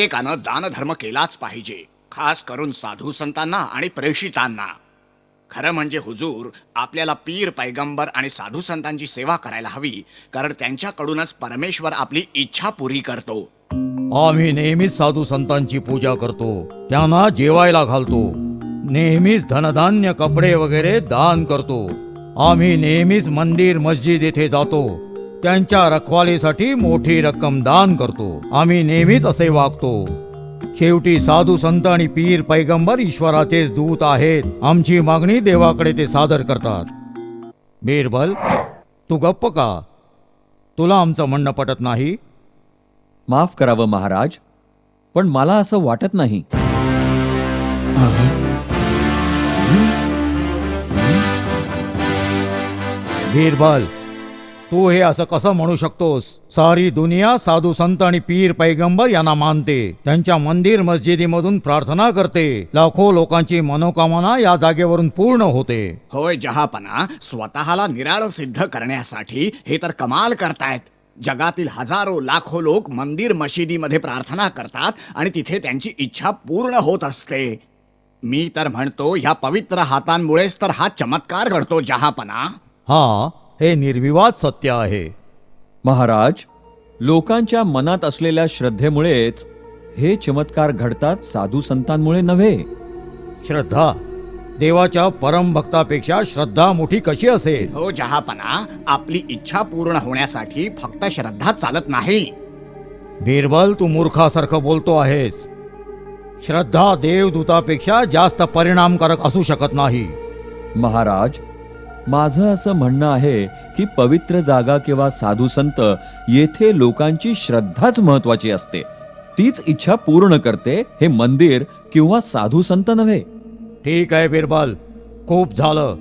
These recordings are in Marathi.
प्रत्येकानं दानधर्म केलाच पाहिजे, खास करून साधू संतांना आणि प्रेषितांना. खरं म्हणजे हुजूर, आपल्याला पीर पैगंबर आणि साधू संतांची सेवा करायला हवी, कारण त्यांच्याकडूनच परमेश्वर आपली इच्छा पुरी करतो. आम्ही नेहमीच साधू संतांची पूजा करतो, त्यांना जेवायला घालतो, नेहमीच धनधान्य कपडे वगैरे दान करतो. आम्ही नेहमीच मंदिर मस्जिद येथे जातो, त्यांच्या रखवालीसाठी मोठी रक्कम दान करतो. आम्ही नेहमीच असे वागतो. शेवटी साधू संत आणि पीर पैगंबर ईश्वराचेच दूत आहेत. आमची मागणी देवाकडे ते सादर करतात. बिरबल, तू गप्प का? तुला आमचं म्हणणं पटत नाही? माफ करावं महाराज, पण मला असं वाटत नाही. बिरबल, तू हे असं कसं म्हणू शकतोस? सारी दुनिया साधू संत आणि पीर पैगंबर यांना मानते, त्यांच्या मंदिर मस्जिदीमधून प्रार्थना करते, लाखो लोकांची मनोकामना या जागेवरून पूर्ण होते. होय जहापना, स्वतःला निराळं सिद्ध करण्यासाठी हे तर कमाल करतायत. जगातील हजारो लाखो लोक मंदिर मशिदीमध्ये प्रार्थना करतात आणि तिथे त्यांची इच्छा पूर्ण होत असते. मी तर म्हणतो ह्या पवित्र हातांमुळेच तर हा चमत्कार घडतो जहापना. हा, हे निर्विवाद सत्य आहे. महाराज, लोकांच्या मनात असलेल्या श्रद्धेमुळेच हे चमत्कार घडतात, साधू संतांमुळे नव्हे. श्रद्धा? देवाच्या परम भक्तापेक्षा श्रद्धा मोठी कशी असेल? हो जहापना, आपली इच्छा पूर्ण होण्यासाठी फक्त श्रद्धा चालत नाही. बिरबल, तू मूर्खासारखं बोलतो आहेस. श्रद्धा देवदूतापेक्षा जास्त परिणामकारक असू शकत नाही. महाराज, माझं असं म्हणणं आहे की पवित्र जागा किंवा साधू संत येथे लोकांची श्रद्धाच महत्वाची असते. तीच इच्छा पूर्ण करते, हे मंदिर किंवा साधू संत नव्हे. ठीक आहे बिरबल, खूप झालं.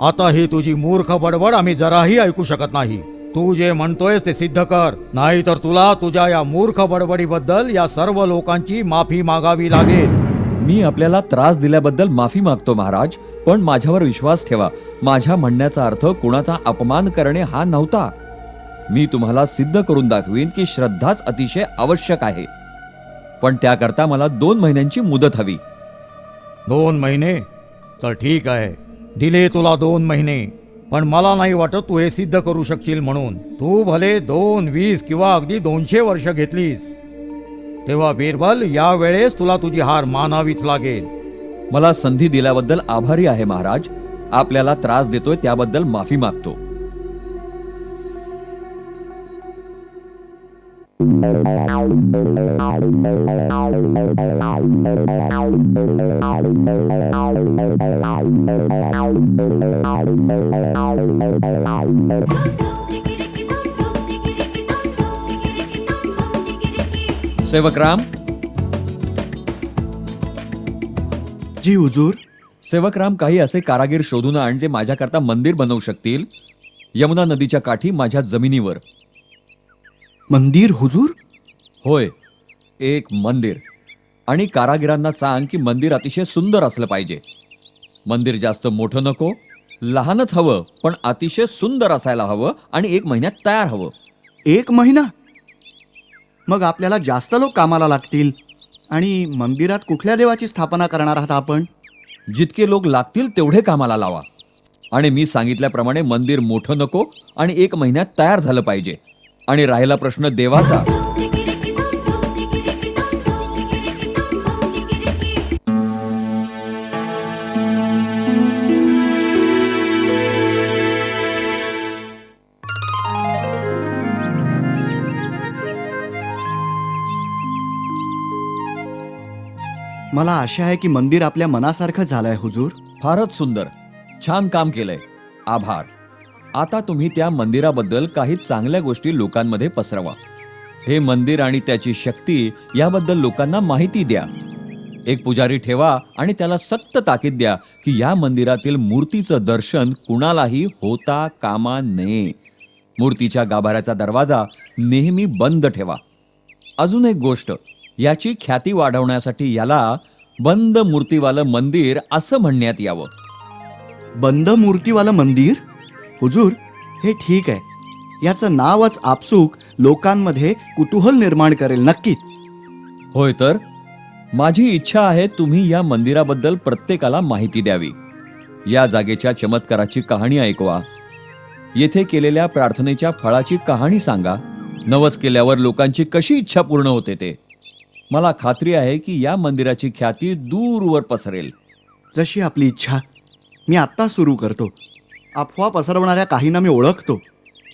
आता ही तुझी मूर्ख बडबड आम्ही जराही ऐकू शकत नाही. तू जे म्हणतोयस ते सिद्ध कर, नाही तर तुला तुझ्या या मूर्ख बडबडीबद्दल या सर्व लोकांची माफी मागावी लागेल. मी आपल्याला त्रास दिल्याबद्दल माफी मागतो महाराज, पण माझ्यावर विश्वास ठेवा. माझ्या म्हणण्याचा अर्थ कुणाचा अपमान करणे हा नव्हता. मी तुम्हाला सिद्ध करून दाखवीन की श्रद्धाच अतिशय आवश्यक आहे, पण त्याकरता मला 2 महिन्यांची मुदत हवी. 2 महिने? तर ठीक आहे, दिले तुला 2 महिने. पण मला नाही वाटत तू हे सिद्ध करू शकशील म्हणून. तू भले 2, 20 किंवा अगदी 200 वर्ष घेतलीस, तेव्हा बिरबल, या वेळेस तुला तुझी हार मानावीच लागेल. मला संधी दिल्याबद्दल आभारी आहे महाराज. आपल्याला त्रास देतोय त्याबद्दल माफी मागतो. सेवकराम. जी हुजूर. सेवकराम, काही असे कारागीर शोधून आण जे माझ्याकरता मंदिर बनवू शकतील, यमुना नदीच्या काठी माझ्या जमिनीवर. मंदिर हुजूर? होय, एक मंदिर. आणि कारागिरांना सांग की मंदिर अतिशय सुंदर असलं पाहिजे. मंदिर जास्त मोठं नको, लहानच हवं, पण अतिशय सुंदर असायला हवं आणि 1 महिन्यात तयार हवं. 1 महिना? मग आपल्याला जास्त लोक कामाला लागतील. आणि मंदिरात कुठल्या देवाची स्थापना करणार आहात आपण? जितके लोक लागतील तेवढे कामाला लावा. आणि मी सांगितल्याप्रमाणे मंदिर मोठं नको आणि 1 महिन्यात तयार झालं पाहिजे. आणि राहिला प्रश्न देवाचा, मला आशा आहे की मंदिर आपल्या मनासारखं झालंय हुजूर. फारच सुंदर, छान काम केलंय. आभार. आता तुम्ही त्या मंदिराबद्दल काही चांगल्या गोष्टी लोकांमध्ये पसरवा. हे मंदिर आणि त्याची शक्ती याबद्दल लोकांना माहिती द्या. एक पुजारी ठेवा आणि त्याला सक्त ताकीद द्या की या मंदिरातील मूर्तीचं दर्शन कुणालाही होता कामा नये. मूर्तीच्या गाभाऱ्याचा दरवाजा नेहमी बंद ठेवा. अजून एक गोष्ट, याची ख्याती वाढवण्यासाठी याला बंद मूर्तीवालं मंदिर असं म्हणण्यात यावं. बंद मूर्तीवालं मंदिर? हुजूर, हे ठीक आहे. याचं नावच आपसूक लोकांमध्ये कुतूहल निर्माण करेल नक्कीच. होय तर माझी इच्छा आहे तुम्ही या मंदिराबद्दल प्रत्येकाला माहिती द्यावी. या जागेच्या चमत्काराची कहाणी ऐकवा. येथे केलेल्या प्रार्थनेच्या फळाची कहाणी सांगा. नवस केल्यावर लोकांची कशी इच्छा पूर्ण होते ते. मला खात्री आहे की या मंदिराची ख्याती दूरवर पसरेल. जशी आपली इच्छा. मी आत्ता सुरू करतो. अफवा पसरवणाऱ्या काहींना मी ओळखतो.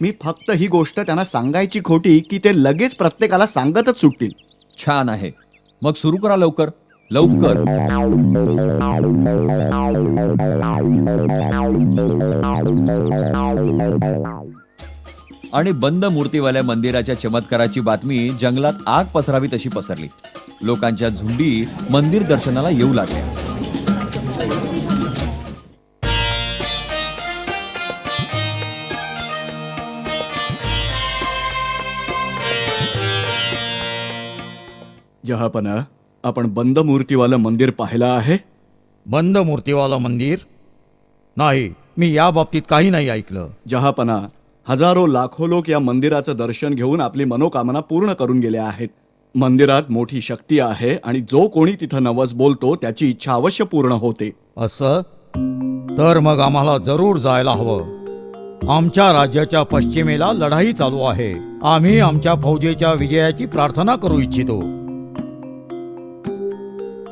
मी फक्त ही गोष्ट त्यांना सांगायची खोटी की ते लगेच प्रत्येकाला सांगतच सुटतील. छान आहे. मग सुरू करा लवकर लवकर. आणि बंद मूर्तीवाल्या मंदिराच्या चमत्काराची बातमी जंगलात आग पसरावी तशी पसरली. लोकांच्या झुंडी मंदिर दर्शनाला येऊ लागल्या. जहापना, आपण बंद मूर्तीवालं मंदिर पाहिलं आहे? बंद मूर्तीवाला मंदिर? नाही, मी या बाबतीत काही नाही ऐकलं. जहापना, हजारो लाखो लोक या मंदिराचं दर्शन घेऊन आपली मनोकामना पूर्ण करून गेले आहेत. मंदिरात मोठी शक्ती आहे आणि जो कोणी तिथं नवस बोलतो त्याची इच्छा अवश्य पूर्ण होते. असं? तर मग आम्हाला जरूर जायला हवं. आमच्या राज्याच्या पश्चिमेला लढाई चालू आहे. आम्ही आमच्या फौजेच्या विजयाची प्रार्थना करू इच्छितो.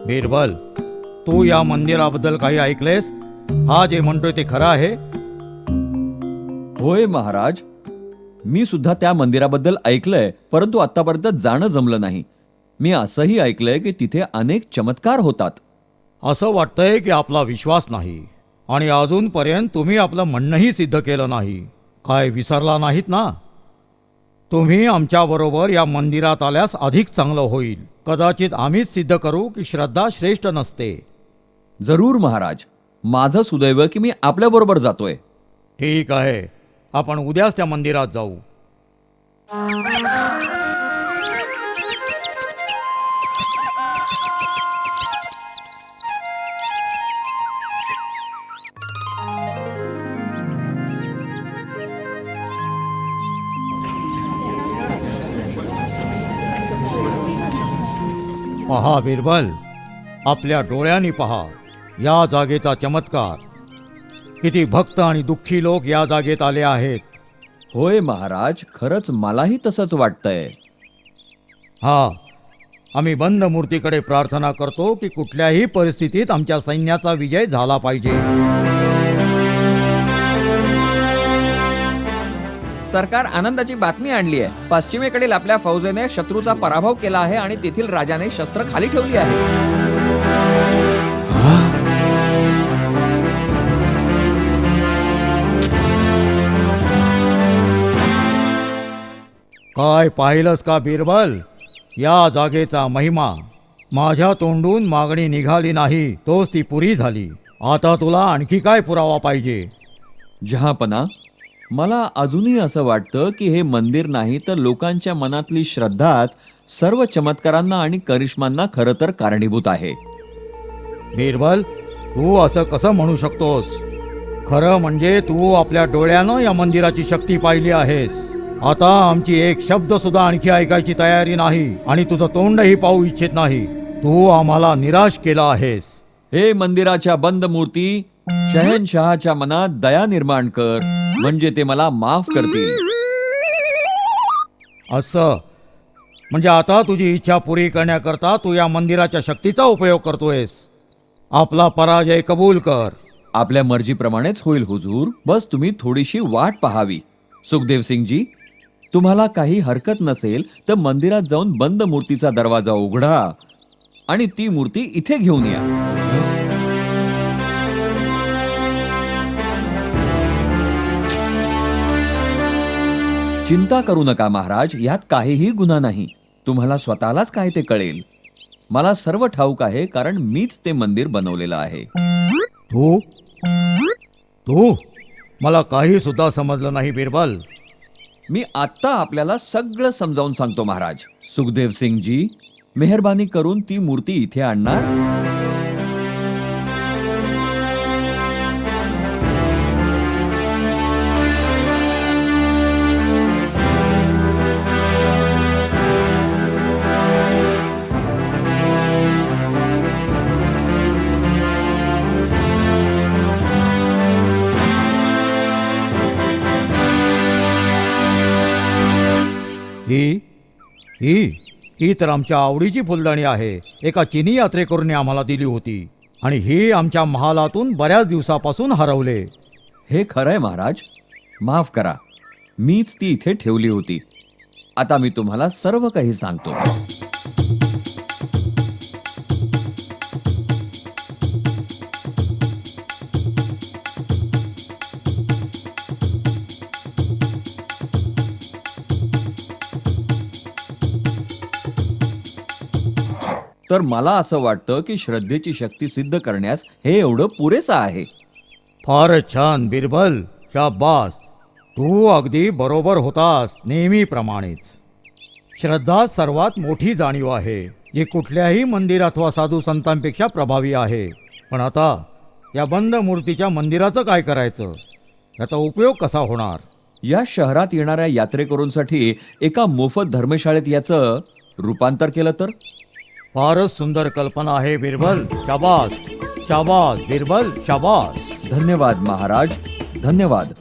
बिरबल, तू या मंदिराबद्दल काही ऐकलेस? हा जे म्हणतोय ते खरं आहे? होय महाराज, मी सुद्धा त्या मंदिराबद्दल ऐकलंय, परंतु आतापर्यंत जाणं जमलं नाही. मी असंही ऐकलंय की तिथे अनेक चमत्कार होतात. असं वाटतंय की आपला विश्वास नाही आणि अजूनपर्यंत तुम्ही आपलं म्हणणंही सिद्ध केलं नाही. काय विसरला नाहीत ना? तुम्ही आमच्याबरोबर या मंदिरात आल्यास अधिक चांगलं होईल. कदाचित आम्हीच सिद्ध करू की श्रद्धा श्रेष्ठ नसते. जरूर महाराज, माझं सुदैव की मी आपल्याबरोबर जातोय. ठीक आहे, आपण उद्याच त्या मंदिरात जाऊ. पहा बिरबल, आपल्या डोळ्यांनी पहा या जागेचा चमत्कार. किती भक्त आणि दुःखी लोक या जागेत आले आहेत. होय महाराज, खरंच मलाही तसंच वाटतंय. हा, आम्ही बंद मूर्तीकडे प्रार्थना करतो की कुठल्याही परिस्थितीत आमच्या सैन्याचा विजय झाला पाहिजे. सरकार आनंदाची बातमी आणली आहे. पश्चिमेकडील आपल्या फौजेने शत्रूचा पराभव केला आहे आणि तेथील राजाने शस्त्र खाली ठेवली आहे. काय पाहिलंस का बिरबल? या जागेचा महिमा. माझ्या तोंडून मागणी निघाली नाही, तोच ती पुरी झाली. आता तुला आणखी काय पुरावा पाहिजे? जहापना, मला अजूनही असं वाटतं की हे मंदिर नाही तर लोकांच्या मनातली श्रद्धाच सर्व चमत्कारांना आणि करिश्मांना खरं तर कारणीभूत आहे. बिरबल, तू असं कसं म्हणू शकतोस? खरं म्हणजे तू आपल्या डोळ्यानं या मंदिराची शक्ती पाहिली आहेस. आता आमची एक शब्द सुद्धा आणखी ऐकायची तयारी नाही आणि तुझं तोंडही पाहू इच्छित नाही. तू आम्हाला निराश केला आहेस. हे मंदिराच्या बंद मूर्ती, शहनशहाच्या मनात दया निर्माण कर, म्हणजे ते मला माफ करतील. असं म्हणजे आता तुझी इच्छा पुरी करण्याकरता तू या मंदिराच्या शक्तीचा उपयोग करतोयस. आपला पराजय कबूल कर. आपल्या मर्जीप्रमाणेच होईल हुजूर. बस तुम्ही थोडीशी वाट पाहावी. सुखदेव सिंगजी, तुम्हाला काही हरकत नसेल तर मंदिरात जाऊन बंद मूर्तीचा दरवाजा उघडा आणि ती मूर्ती इथे घेऊन या. चिंता करू नका महाराज, यात काहीही गुन्हा नाही. तुम्हाला स्वतःलाच काय ते कळेल. मला सर्व ठाऊक आहे, कारण मीच ते मंदिर बनवलेलं आहे. तू तू मला काही सुद्धा समजलं नाही बिरबल. मी आत्ता आपल्याला सगळं समजावून सांगतो महाराज. सुखदेव सिंगजी, मेहरबानी करून ती मूर्ती इथे आणणार. ही तर आमच्या आवडीची फुलदाणी आहे. एका चिनी यात्रेकरूने आम्हाला दिली होती आणि ही आमच्या महालातून बऱ्याच दिवसापासून हरवले. हे खरंय महाराज, माफ करा, मीच ती इथे ठेवली होती. आता मी तुम्हाला सर्व काही सांगतो. तर मला असं वाटतं की श्रद्धेची शक्ती सिद्ध करण्यास हे एवढं पुरेसं आहे. फारच छान बिरबल, शाबास. तू अगदी बरोबर होतास, नेहमीप्रमाणेच. श्रद्धा सर्वात मोठी जाणीव आहे, जी कुठल्याही मंदिर अथवा साधू संतांपेक्षा प्रभावी आहे. पण आता या बंद मूर्तीच्या मंदिराचं काय करायचं? याचा उपयोग कसा होणार? या शहरात येणाऱ्या यात्रेकरूंसाठी एका मोफत धर्मशाळेत याचं रूपांतर केलं तर? फारच सुंदर कल्पना आहे बिरबल. शाबास शाबास बिरबल, शाबास. धन्यवाद महाराज, धन्यवाद.